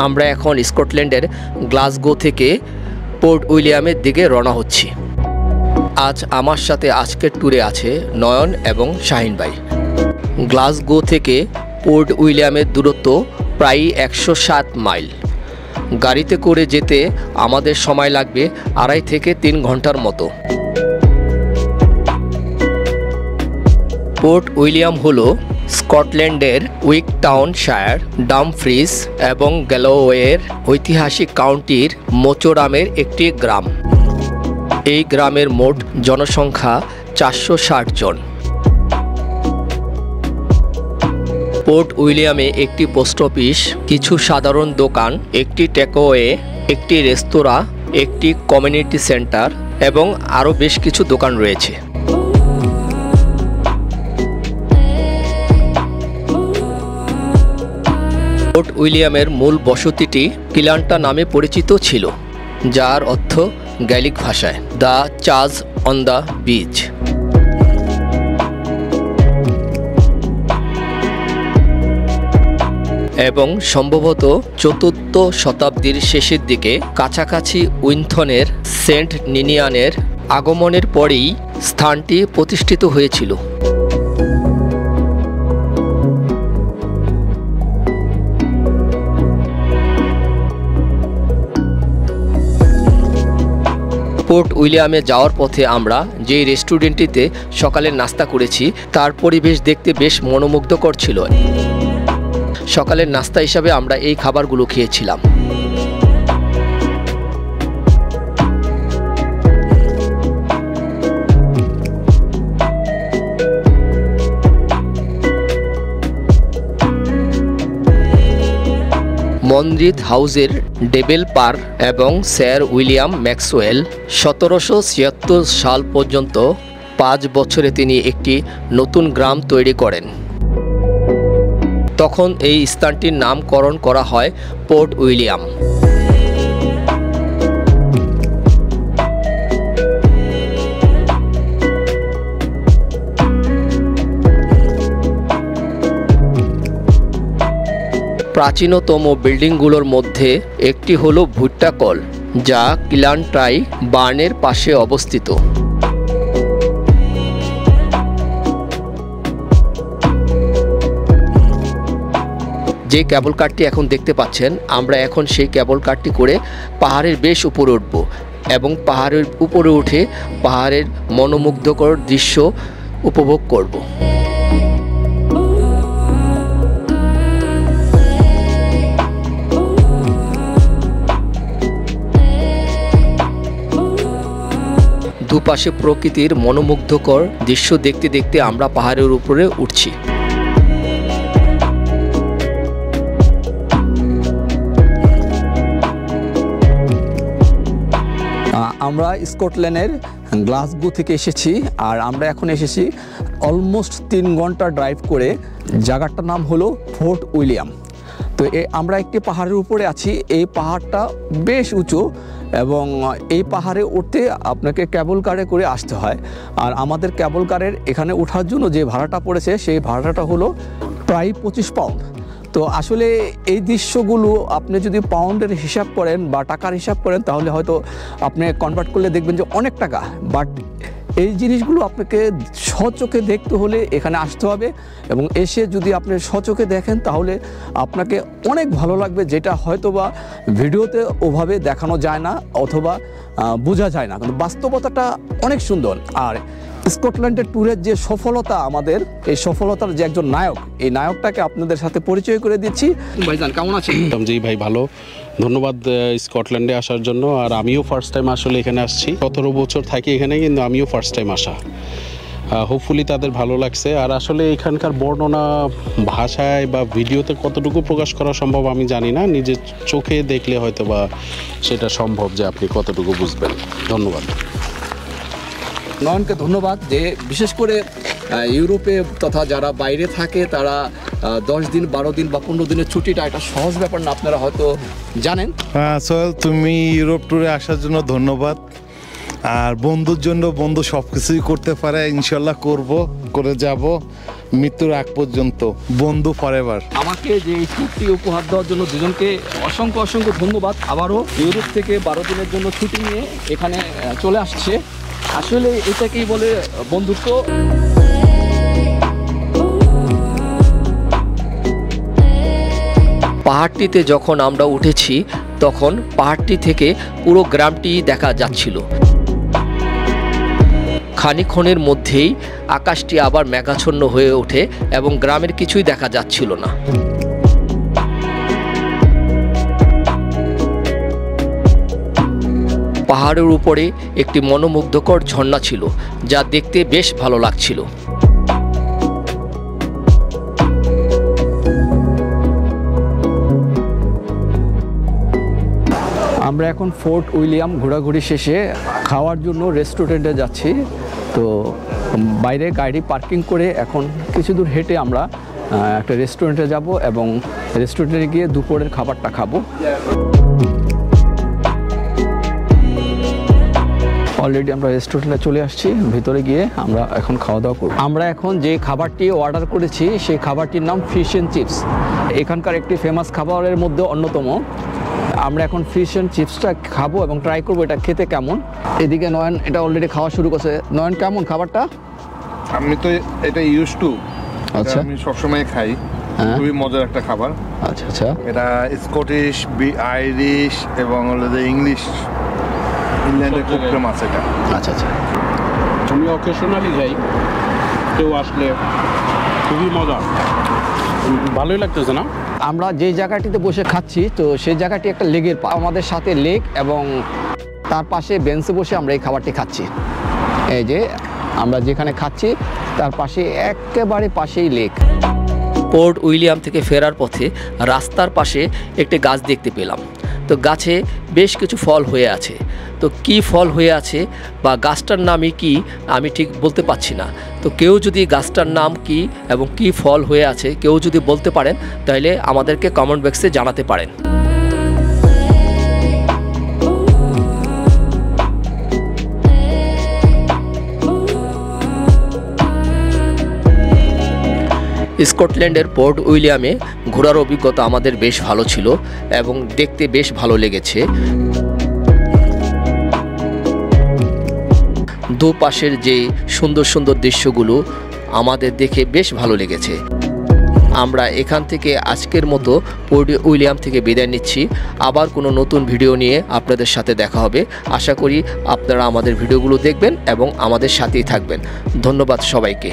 আমরা এখন স্কটল্যান্ডের গ্লাসগো থেকে পোর্ট উইলিয়ামের দিকে রওনা হচ্ছি। আজ আমার সাথে আজকের ট্যুরে আছে নয়ন এবং শাহিন ভাই। গ্লাসগো থেকে পোর্ট উইলিয়ামের দূরত্ব প্রায় 107 মাইল। গাড়িতে করে যেতে আমাদের সময় লাগবে 2.5 থেকে 3 ঘন্টার মতো। পোর্ট উইলিয়াম হলো স্কটল্যান্ডের উইকটাউনশায়ার, ডামফ্রিজ এবং গ্যালোওয়ের ঐতিহাসিক কাউন্টির মোচোরামের একটি গ্রাম। এই গ্রামের মোট জনসংখ্যা 460 জন। পোর্ট উইলিয়ামে একটি পোস্ট অফিস, কিছু সাধারণ দোকান, একটি টেকওয়ে, একটি রেস্তোরাঁ, একটি কমিউনিটি সেন্টার এবং আরও বেশ কিছু দোকান রয়েছে। পোর্ট উইলিয়ামের মূল বসতিটি কিলান্টা নামে পরিচিত ছিল, যার অর্থ গ্যালিক ভাষায় the church on the beach. এবং সম্ভবত 4th শতাব্দীর শেষের দিকে কাছাকাছি উইন্থনের সেন্ট নিনিয়ানের আগমনের পরেই স্থানটি প্রতিষ্ঠিত হয়েছিল। পোর্ট উইলিয়ামে যাওয়ার পথে আমরা যেই রেস্টুরেন্টটিতে সকালের নাস্তা করেছি তার পরিবেশ দেখতে বেশ মনোমুগ্ধকর ছিল। সকালের নাস্তা হিসাবে আমরা এই খাবারগুলো খেয়েছিলাম। মনরিথ হাউসের ডেবেল পার এবং স্যার উইলিয়াম ম্যাক্সওয়েল 1776 সাল পর্যন্ত 5 বছরে তিনি একটি নতুন গ্রাম তৈরি করেন। তখন এই স্থানটির নামকরণ করা হয় পোর্ট উইলিয়াম। প্রাচীনতম বিল্ডিংগুলোর মধ্যে একটি হলো ভুট্টা কল, যা কিলান্টাই বার্নের পাশে অবস্থিত। যে কেবল কারটি এখন দেখতে পাচ্ছেন, আমরা এখন সেই কেবল কারটি করে পাহাড়ের বেশ উপরে উঠব এবং পাহাড়ের উপরে উঠে পাহাড়ের মনোমুগ্ধকর দৃশ্য উপভোগ করব। দুপাশে প্রকৃতির মনোমুগ্ধকর দৃশ্য দেখতে দেখতে আমরা পাহাড়ের উপরে উঠছি। আমরা স্কটল্যান্ডের গ্লাসগো থেকে এসেছি, আর আমরা এখন এসেছি অলমোস্ট 3 ঘন্টা ড্রাইভ করে। জায়গাটার নাম হলো ফোর্ট উইলিয়াম। তো আমরা একটি পাহাড়ের উপরে আছি। এই পাহাড়টা বেশ উঁচু এবং এই পাহাড়ে উঠতে আপনাকে কেবল কারে করে আসতে হয়। আর আমাদের কেবল কারের এখানে ওঠার জন্য যে ভাড়াটা পড়েছে সেই ভাড়াটা হলো প্রায় 25 পাউন্ড। তো আসলে এই দৃশ্যগুলো আপনি যদি পাউন্ডের হিসাব করেন বা টাকার হিসাব করেন তাহলে হয়তো আপনি কনভার্ট করলে দেখবেন যে অনেক টাকা। বাট এই জিনিসগুলো আপনাকে স্বচোখে দেখতে হলে এখানে আসতে হবে এবং এসে যদি আপনি স্বচোখে দেখেন তাহলে আপনাকে অনেক ভালো লাগবে, যেটা হয়তো বা ভিডিওতে ওভাবে দেখানো যায় না অথবা বোঝা যায় না, কিন্তু বাস্তবতাটা অনেক সুন্দর। আর স্কটল্যান্ডের ট্যুরের যে সফলতা, আমাদের এই সফলতার যে একজন নায়ক, এই নায়কটাকে আপনাদের সাথে পরিচয় করে দিচ্ছি। ভাইজান কেমন আছেন? জি ভাই, ভালো, ধন্যবাদ স্কটল্যান্ডে আসার জন্য। আর আমিও ফার্স্ট টাইম আসলে এখানে আসছি। 17 বছর থাকি এখানে, কিন্তু আমিও ফার্স্ট টাইম আসা। হোপফুলি তাদের ভালো লাগছে। আর আসলে এখানকার বর্ণনা ভাষায় বা ভিডিওতে কতটুকু প্রকাশ করা সম্ভব আমি জানি না, নিজের চোখে দেখলে হয়তো বা সেটা সম্ভব যে আপনি কতটুকু বুঝবেন। ধন্যবাদ। নয়নকে ধন্যবাদ যে বিশেষ করে ইউরোপে তথা যারা বাইরে থাকে তারা 10 দিন 12 দিন বা 15 দিনের ছুটিটা এটা সহজ ব্যাপার না, আপনারা হয়তো জানেন। সোহেল, তুমি ইউরোপ ট্যুরে আসার জন্য ধন্যবাদ। আর বন্ধুর জন্য বন্ধু সব কিছুই করতে পারে, ইনশাল্লাহ করে যাব। মৃত্যুর আগ পর্যন্ত বন্ধু ফরএভার। আমাকে যে এই ছুটি উপহার দেওয়ার জন্য দুজনকে অসংখ্য অসংখ্য ধন্যবাদ। আবারও ইউরোপ থেকে 12 দিনের জন্য ছুটি নিয়ে এখানে চলে আসছে। আসলে এটাকেই বলে বন্ধুত্ব। পাহাড়টিতে যখন আমরা উঠেছি তখন পাহাড়টি থেকে পুরো গ্রামটি দেখা যাচ্ছিল। খানিকক্ষণের মধ্যেই আকাশটি আবার মেঘাচ্ছন্ন হয়ে ওঠে এবং গ্রামের কিছুই দেখা যাচ্ছিল না। পাহাড়ের উপরে একটি মনোমুগ্ধকর ঝর্ণা ছিল, যা দেখতে বেশ ভালো লাগছিল। আমরা এখন ফোর্ট উইলিয়াম ঘোরাঘুরি শেষে খাওয়ার জন্য রেস্টুরেন্টে যাচ্ছি। তো বাইরে গাড়ি পার্কিং করে এখন কিছু দূর হেঁটে আমরা একটা রেস্টুরেন্টে যাব এবং রেস্টুরেন্টে গিয়ে দুপুরের খাবারটা খাবো। অলরেডি আমরা রেস্টুরেন্টে চলে আসছি, ভিতরে গিয়ে আমরা এখন খাওয়া দাওয়া করব। আমরা এখন যে খাবারটি অর্ডার করেছি সেই খাবারটির নাম ফিশ অ্যান্ড চিপস। এখানকার একটি ফেমাস খাবারের মধ্যে অন্যতম। আমরা এখন ফিশ অ্যান্ড চিপসটা খাবো এবং ট্রাই করবো এটা খেতে কেমন। এদিকে নয়ন এটা অলরেডি খাওয়া শুরু করছে। নয়ন, কেমন খাবারটা? আমি তো এটা ইউজ টু, আচ্ছা, আমি সবসময় খাই। হ্যাঁ। খুবই মজার একটা খাবার। আচ্ছা আচ্ছা, এটা স্কটিশ, আইরিশ এবং হলো যে ইংল্যান্ডের খুব ফেমাস এটা। আচ্ছা আচ্ছা। আমি অকেশনালি যাই, কেউ আসলে খুবই মজা, ভালোই লাগতেছে না? আমরা যে জায়গাটিতে বসে খাচ্ছি তো সেই জায়গাটি একটা লেকের পা, আমাদের সাথে লেক এবং তার পাশে বেঞ্চে বসে আমরা এই খাবারটি খাচ্ছি। এই যে আমরা যেখানে খাচ্ছি তার পাশে একেবারে পাশেই লেক। পোর্ট উইলিয়াম থেকে ফেরার পথে রাস্তার পাশে একটি গাছ দেখতে পেলাম। তো গাছে বেশ কিছু ফল হয়ে আছে। তো কি ফল হয়ে আছে বা গাছটার নামই কি আমি ঠিক বলতে পারছি না। তো কেউ যদি গাছটার নাম কি এবং কি ফল হয়ে আছে কেউ যদি বলতে পারেন তাহলে আমাদেরকে কমেন্ট বক্সে জানাতে পারেন। স্কটল্যান্ডের পোর্ট উইলিয়ামে ঘোরার অভিজ্ঞতা আমাদের বেশ ভালো ছিল এবং দেখতে বেশ ভালো লেগেছে। দুপাশের যে সুন্দর সুন্দর দৃশ্যগুলো আমাদের দেখে বেশ ভালো লেগেছে। আমরা এখান থেকে আজকের মতো পোর্ট উইলিয়াম থেকে বিদায় নিচ্ছি। আবার কোনো নতুন ভিডিও নিয়ে আপনাদের সাথে দেখা হবে। আশা করি আপনারা আমাদের ভিডিওগুলো দেখবেন এবং আমাদের সাথেই থাকবেন। ধন্যবাদ সবাইকে।